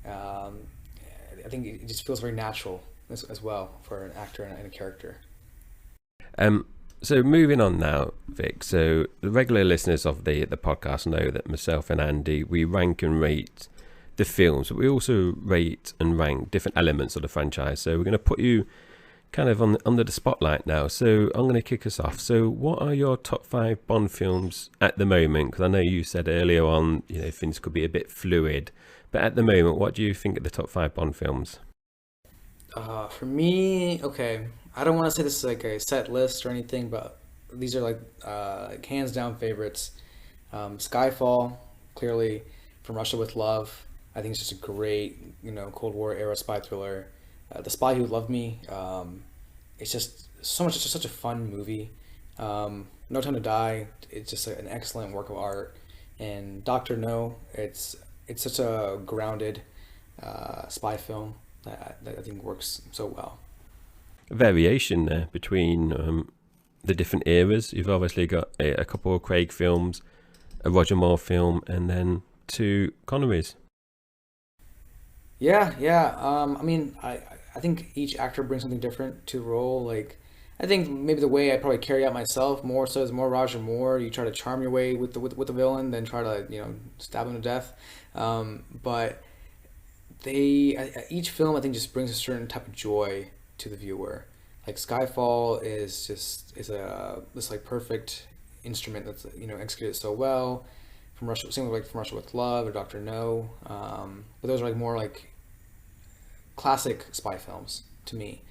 And I think it just feels very natural as well for an actor and a character. So moving on now, Vic. So the regular listeners of the podcast know that myself and Andy, we rank and rate the films, but we also rate and rank different elements of the franchise. So we're going to put you kind of under the spotlight now. So I'm going to kick us off. So what are your top 5 Bond films at the moment? Because I know you said earlier on, things could be a bit fluid, but at the moment, what do you think are the top 5 Bond films? For me, okay, I don't want to say this is like a set list or anything, but these are like hands down favorites. Skyfall, clearly, From Russia with Love. I think it's just a great, Cold War era spy thriller. The Spy Who Loved Me. It's just it's just such a fun movie. No Time to Die, it's just an excellent work of art. And Doctor No, it's such a grounded spy film that I think works so well. Variation there between the different eras. You've obviously got a couple of Craig films, a Roger Moore film, and then two Connerys. Yeah, yeah. I mean, I think each actor brings something different to the role. Like, I think maybe the way I probably carry out myself more so is more Roger Moore. You try to charm your way with the villain, then try to stab him to death. But each film I think just brings a certain type of joy to the viewer. Like Skyfall is a this like perfect instrument that's executed so well. From Russia, same like From Russia with Love or Doctor No. But those are like more like classic spy films to me.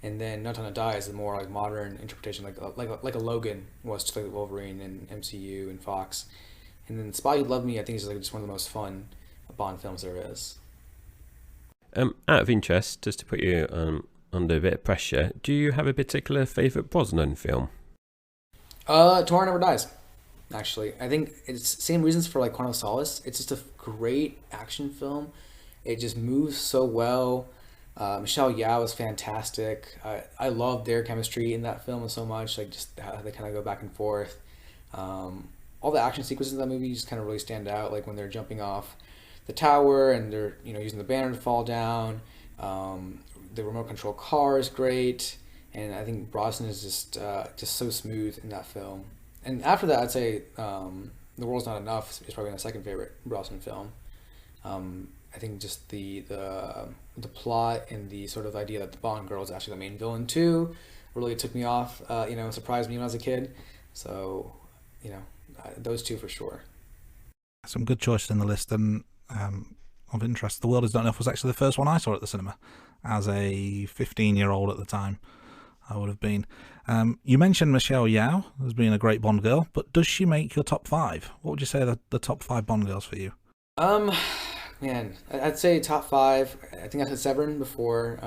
And then No Time to Die is a more like modern interpretation, like a Logan was to like Wolverine and MCU and Fox. And then Spy Who Loved Me, I think is like just one of the most fun Bond films there is. Out of interest, just to put you under a bit of pressure, do you have a particular favourite Brosnan film? Tomorrow Never Dies. Actually, I think it's same reasons for like Quantum of Solace. It's just a great action film. It just moves so well. Michelle Yeoh is fantastic. I love their chemistry in that film so much. Like just how they kind of go back and forth. All the action sequences in that movie just kind of really stand out. Like when they're jumping off the tower and they're using the banner to fall down. The remote control car is great, and I think Brosnan is just so smooth in that film. And after that, I'd say The World's Not Enough is probably my second favorite Brosnan film. I think just the plot and the sort of idea that the Bond girl is actually the main villain too really took me off. Surprised me when I was a kid. So, those two for sure. Some good choices in the list, and of interest, The World Is Not Enough was actually the first one I saw at the cinema as a 15-year-old at the time. I would have been. You mentioned Michelle Yeoh as being a great Bond girl, but does she make your top 5? What would you say are the top 5 Bond girls for you? Man, I'd say top 5. I think I said Severin before.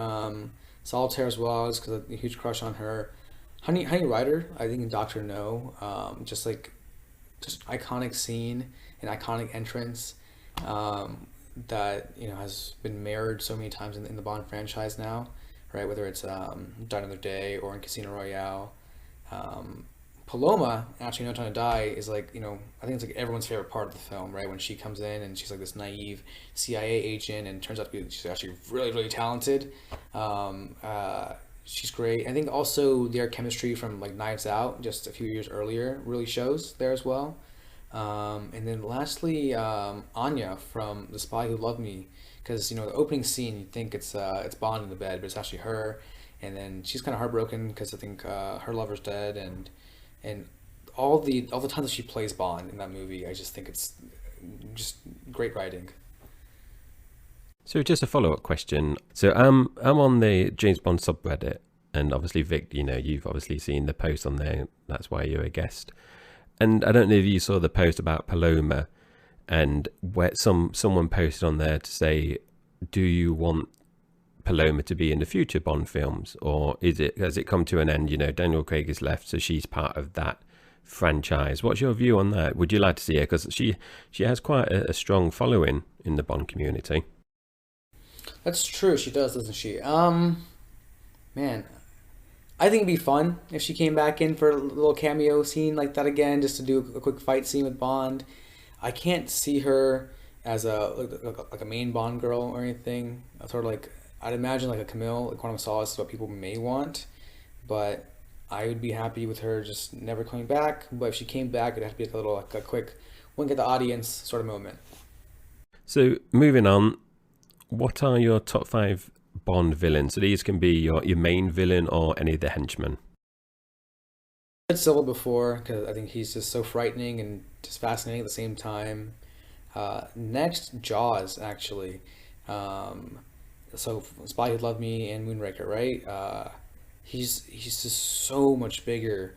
Solitaire as well, because I have a huge crush on her. Honey Rider, I think in Doctor No, just iconic scene and iconic entrance that has been mirrored so many times in the Bond franchise now. Right, whether it's Die Another Day or in Casino Royale. Paloma, actually No Time to Die, is like, I think it's like everyone's favorite part of the film, right? When she comes in and she's like this naive CIA agent and turns out to be she's actually really, really talented. She's great. I think also their chemistry from like Knives Out just a few years earlier really shows there as well. And then lastly, Anya from The Spy Who Loved Me. Because the opening scene, you think it's Bond in the bed, but it's actually her, and then she's kind of heartbroken because I think her lover's dead, and all the times that she plays Bond in that movie, I just think it's just great writing. So just a follow-up question. So I'm on the James Bond subreddit, and obviously Vic, you've obviously seen the post on there. That's why you're a guest, and I don't know if you saw the post about Paloma. And where someone posted on there to say, do you want Paloma to be in the future Bond films, or has it come to an end? Daniel Craig has left, so she's part of that franchise. What's your view on that? Would you like to see her? Because she has quite a strong following in the Bond community. That's true. She does, doesn't she? Man, I think it'd be fun if she came back in for a little cameo scene like that again, just to do a quick fight scene with Bond. I can't see her as a main Bond girl or anything. Sort of like, I'd imagine like a Camille, like Quantum of Solace is what people may want, but I would be happy with her just never coming back. But if she came back, it'd have to be like a quick wink at the audience sort of moment. So moving on, what are your top 5 Bond villains? So these can be your main villain or any of the henchmen. I said Silva before because I think he's just so frightening and just fascinating at the same time. Next, Jaws, actually. So Spy Who Loved Me and Moonraker, right? He's just so much bigger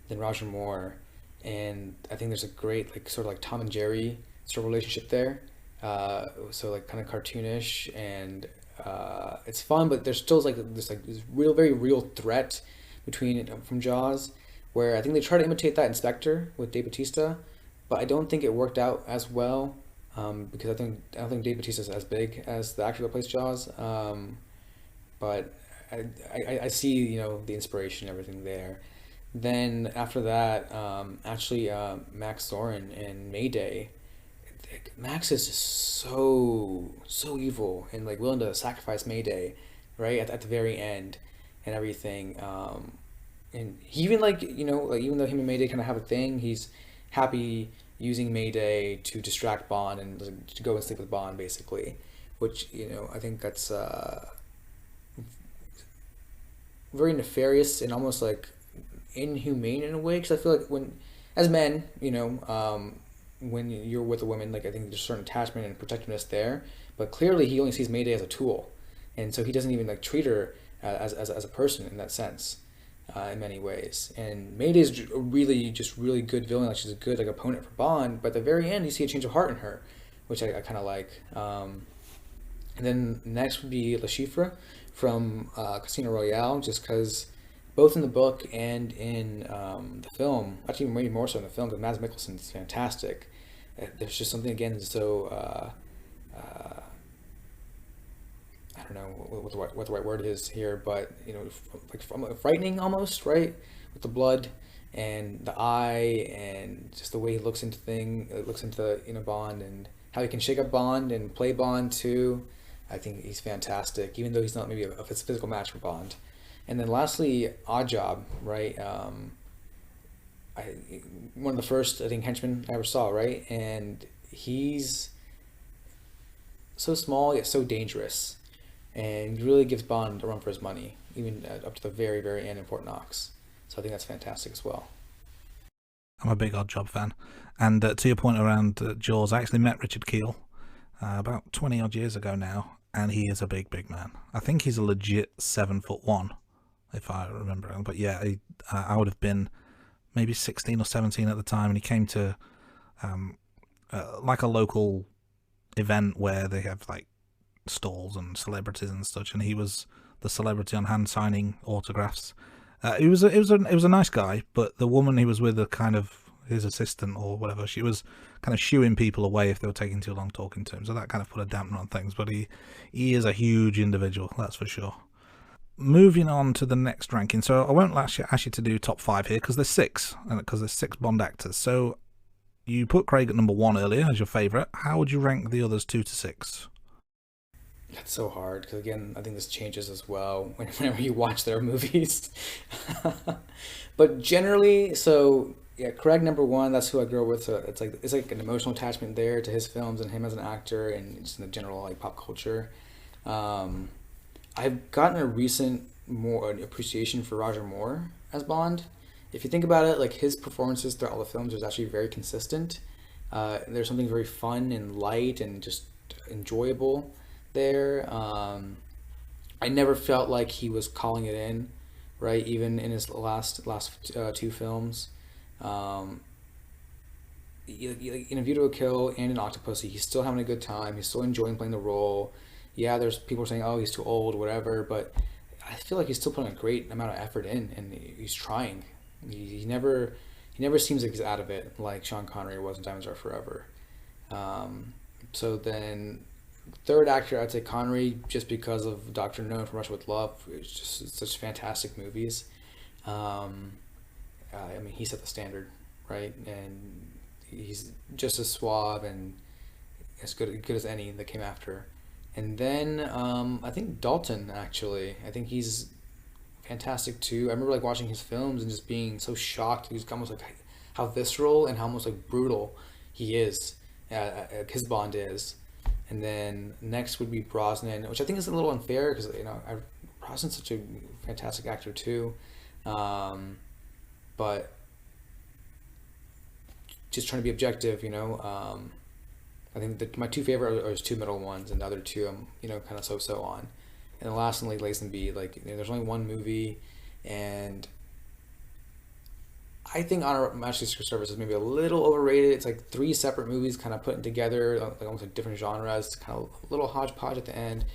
than Roger Moore, and I think there's a great sort of like Tom and Jerry sort of relationship there. So like kind of cartoonish, and it's fun, but there's still this very real threat between from Jaws, where I think they try to imitate that in Spectre with Dave Bautista, but I don't think it worked out as well, because I don't think Dave Bautista is as big as the actor that plays Jaws. But I see, the inspiration and everything there. Then after that, Max Zorin in Mayday. Max is just so evil and like willing to sacrifice Mayday, right at the very end, and everything. And he even even though him and Mayday kind of have a thing, he's happy using Mayday to distract Bond and to go and sleep with Bond, basically. Which I think that's very nefarious and almost like inhumane in a way, because I feel like as men, when you're with a woman, like I think there's a certain attachment and protectiveness there, but clearly he only sees Mayday as a tool, and so he doesn't even like treat her as a person in that sense, in many ways. And Mayday is really good villain, like she's a good like opponent for Bond, but at the very end you see a change of heart in her, which I kind of like. And then next would be Le Chiffre from Casino Royale, just because both in the book and in the film, actually maybe more so in the film, because Mads Mikkelsen is fantastic. There's just something again so I don't know what the right word is here, but like frightening almost, right, with the blood and the eye and just the way he looks into Bond, and how he can shake up Bond and play Bond too. I think he's fantastic, even though he's not maybe a physical match for Bond. And then lastly, Odd Job, right? One of the first, I think, henchmen I ever saw, right? And he's so small yet so dangerous, and really gives Bond a run for his money, even up to the very, very end in Fort Knox. So I think that's fantastic as well. I'm a big Odd Job fan. And to your point around Jaws, I actually met Richard Keel about 20 odd years ago now, and he is a big man. I think he's a legit 7'1", if I remember. But yeah, I would have been maybe 16 or 17 at the time, and he came to like a local event where they have like stalls and celebrities and such, and he was the celebrity on hand signing autographs. It was a nice guy, but the woman he was with, a kind of his assistant or whatever, she was kind of shooing people away if they were taking too long talking to him, so that kind of put a dampener on things. But he is a huge individual, that's for sure. Moving on to the next ranking, so I won't ask you to do top 5 here, because there's 6, and because there's 6 Bond actors. So you put Craig at number 1 earlier as your favourite. How would you rank the others 2 to 6? That's so hard, because again, I think this changes as well whenever you watch their movies. But generally, so yeah, Craig number 1. That's who I grew up with. So it's like an emotional attachment there to his films and him as an actor, and just in the general like pop culture. I've gotten a recent more appreciation for Roger Moore as Bond. If you think about it, like his performances throughout all the films is actually very consistent. There's something very fun and light and just enjoyable there. I never felt like he was calling it in, right? Even in his last 2 films. In A View to a Kill and in Octopussy, he's still having a good time. He's still enjoying playing the role. Yeah, there's people saying, oh, he's too old, whatever, but I feel like he's still putting a great amount of effort in, and he's trying. He never seems like he's out of it, like Sean Connery was in Diamonds Are Forever. So then, third actor, I'd say Connery, just because of Dr. No from Russia with Love. It's just such fantastic movies. I mean, he set the standard, right? And he's just as suave and as good as any that came after. And then I think Dalton, actually. I think he's fantastic too. I remember like watching his films and just being so shocked. He's almost like how visceral and how almost like brutal he is. His Bond is. And then next would be Brosnan, which I think is a little unfair because Brosnan's such a fantastic actor too. But just trying to be objective, I think that my 2 favorite are his 2 middle ones, and the other 2 I'm kind of so on. And then lastly, Lazenby, like there's only one movie, and I think Honor Majesty's Secret Service is maybe a little overrated. It's like 3 separate movies kind of put together, like almost like different genres, kind of a little hodgepodge at the end,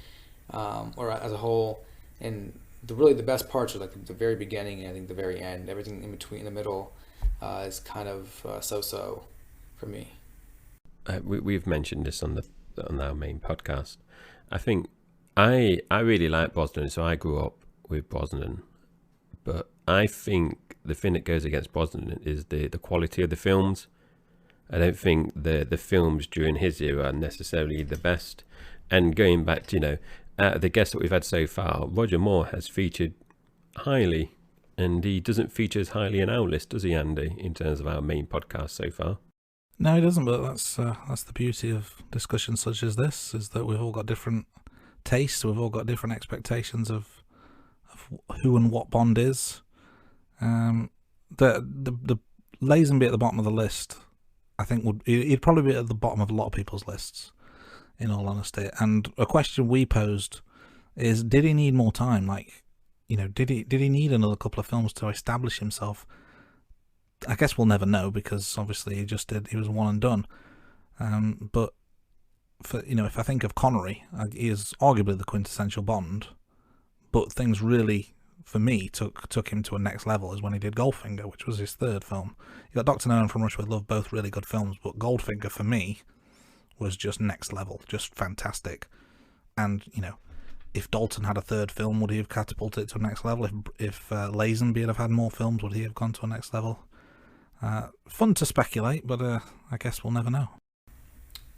or as a whole. And the best parts are like the very beginning and I think the very end. Everything in between, in the middle, is kind of so-so for me. We've mentioned this on our main podcast. I think I really like Brosnan, so I grew up with Brosnan. But I think the thing that goes against Brosnan is the quality of the films. I don't think the films during his era are necessarily the best. And going back to, the guests that we've had so far, Roger Moore has featured highly, and he doesn't feature as highly in our list, does he, Andy, in terms of our main podcast so far? No, he doesn't, but that's the beauty of discussions such as this, is that we've all got different tastes, we've all got different expectations of who and what Bond is. The Lazenby at the bottom of the list, I think he'd probably be at the bottom of a lot of people's lists, in all honesty. And a question we posed is, did he need more time? Like, did he need another couple of films to establish himself? I guess we'll never know, because obviously he was one and done. But for if I think of Connery, he is arguably the quintessential Bond. But things really, for me, took him to a next level is when he did Goldfinger, which was his third film. You got Dr. No and From Russia with Love, both really good films, but Goldfinger for me was just next level, just fantastic. And if Dalton had a third film, would he have catapulted it to a next level? If Lazenby had had more films, would he have gone to a next level? Fun to speculate, but I guess we'll never know.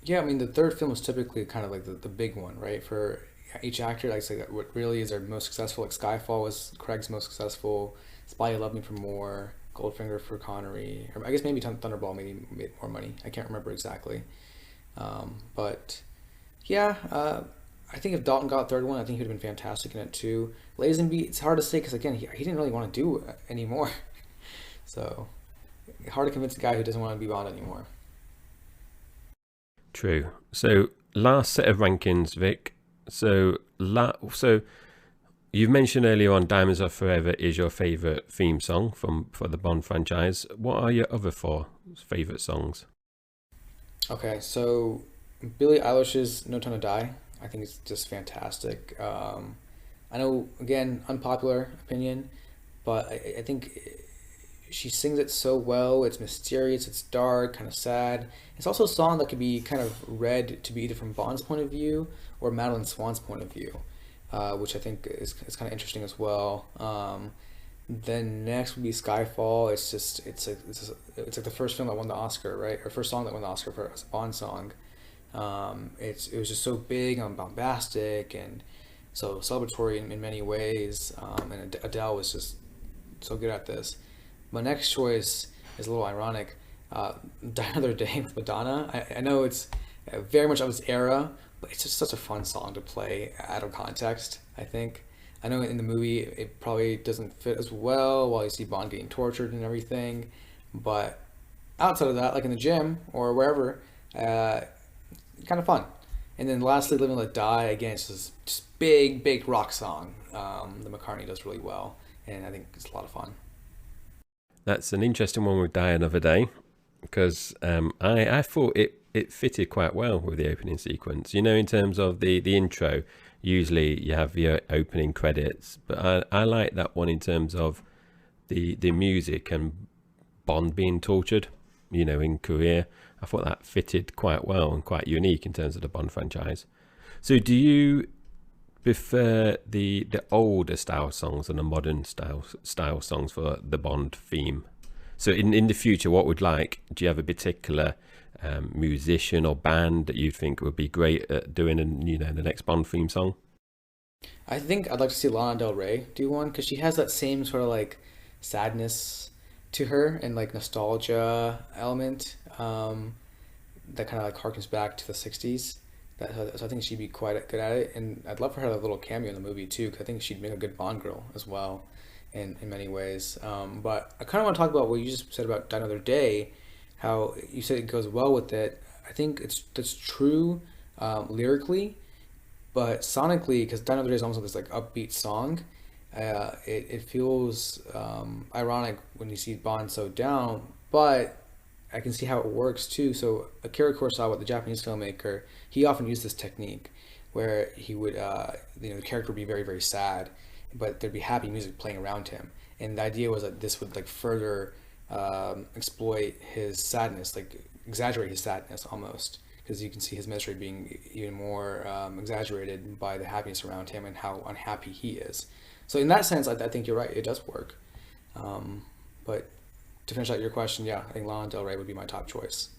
Yeah, I mean, the third film is typically kind of like the big one, right? For each actor, like I say, that what really is their most successful. Like Skyfall was Craig's most successful. Spy Who Loved Me for more. Goldfinger for Connery. Or I guess maybe Thunderball maybe made more money. I can't remember exactly. But yeah, I think if Dalton got a third one, I think he would have been fantastic in it too. Lazenby, it's hard to say because again, he didn't really want to do it anymore. So hard to convince a guy who doesn't want to be Bond anymore. True. So last set of rankings, Vic. So you've mentioned earlier on Diamonds Are Forever is your favourite theme song for the Bond franchise. What are your other 4 favourite songs? Okay, so Billie Eilish's No Time to Die, I think it's just fantastic. I know, again, unpopular opinion, but I think she sings it so well. It's mysterious, it's dark, kind of sad. It's also a song that could be kind of read to be either from Bond's point of view or Madeline Swan's point of view, which I think is kind of interesting as well. Then next would be Skyfall. It's like the first film that won the Oscar, right? Or first song that won the Oscar for a Bond song. It was just so big and bombastic and so celebratory in many ways. And Adele was just so good at this. My next choice is a little ironic. Die Another Day with Madonna. I know it's very much of its era, but it's just such a fun song to play out of context, I think. I know in the movie it probably doesn't fit as well while you see Bond getting tortured and everything, but outside of that, like in the gym or wherever, kind of fun. And then lastly, Live and Let Die, again, it's just big rock song that McCartney does really well, and I think it's a lot of fun. That's an interesting one with Die Another Day, because I thought it fitted quite well with the opening sequence. In terms of the intro, usually you have your opening credits, but I like that one in terms of the music and Bond being tortured, in Korea. I thought that fitted quite well and quite unique in terms of the Bond franchise. So do you prefer the older style songs and the modern style songs for the Bond theme? So in the future, what would do you have a particular musician or band that you think would be great at doing the next Bond theme song? I think I'd like to see Lana Del Rey do one because she has that same sort of like sadness to her and like nostalgia element that kind of like harkens back to the 60s. So I think she'd be quite good at it, and I'd love for her to have a little cameo in the movie too, because I think she'd make a good Bond girl as well in many ways. But I kind of want to talk about what you just said about Die Another Day, how you said it goes well with it. I think that's true lyrically, but sonically, because Die Another Day is almost like this like upbeat song, it feels ironic when you see Bond so down, but I can see how it works too. So Akira Kurosawa, the Japanese filmmaker, he often used this technique where he would, the character would be very, very sad, but there'd be happy music playing around him. And the idea was that this would like further exploit his sadness, like exaggerate his sadness almost, because you can see his misery being even more exaggerated by the happiness around him and how unhappy he is. So in that sense, I think you're right, it does work. But to finish out your question, yeah, I think Lana Del Rey would be my top choice.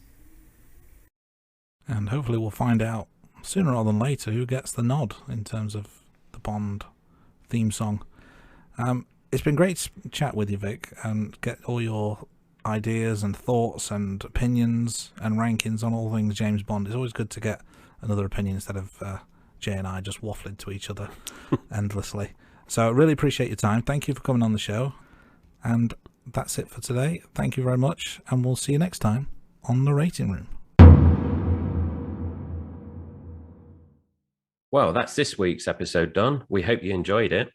And hopefully we'll find out sooner rather than later who gets the nod in terms of the Bond theme song. It's been great to chat with you, Vic, and get all your ideas and thoughts and opinions and rankings on all things James Bond. It's always good to get another opinion instead of Jay and I just waffling to each other endlessly. So I really appreciate your time. Thank you for coming on the show. And that's it for today. Thank you very much, and we'll see you next time on The Rating Room. Well, that's this week's episode done. We hope you enjoyed it.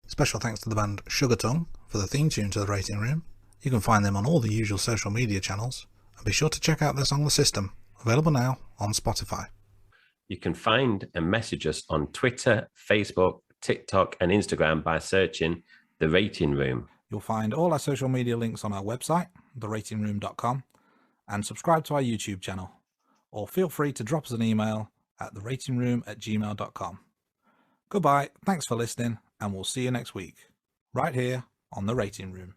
Special thanks to the band Sugar Tongue for the theme tune to The Rating Room. You can find them on all the usual social media channels, and be sure to check out their song The System, available now on Spotify. You can find and message us on Twitter, Facebook, TikTok, and Instagram by searching The Rating Room. You'll find all our social media links on our website, theratingroom.com, and subscribe to our YouTube channel. Or feel free to drop us an email at theratingroom@gmail.com. Goodbye, thanks for listening, and we'll see you next week, right here on The Rating Room.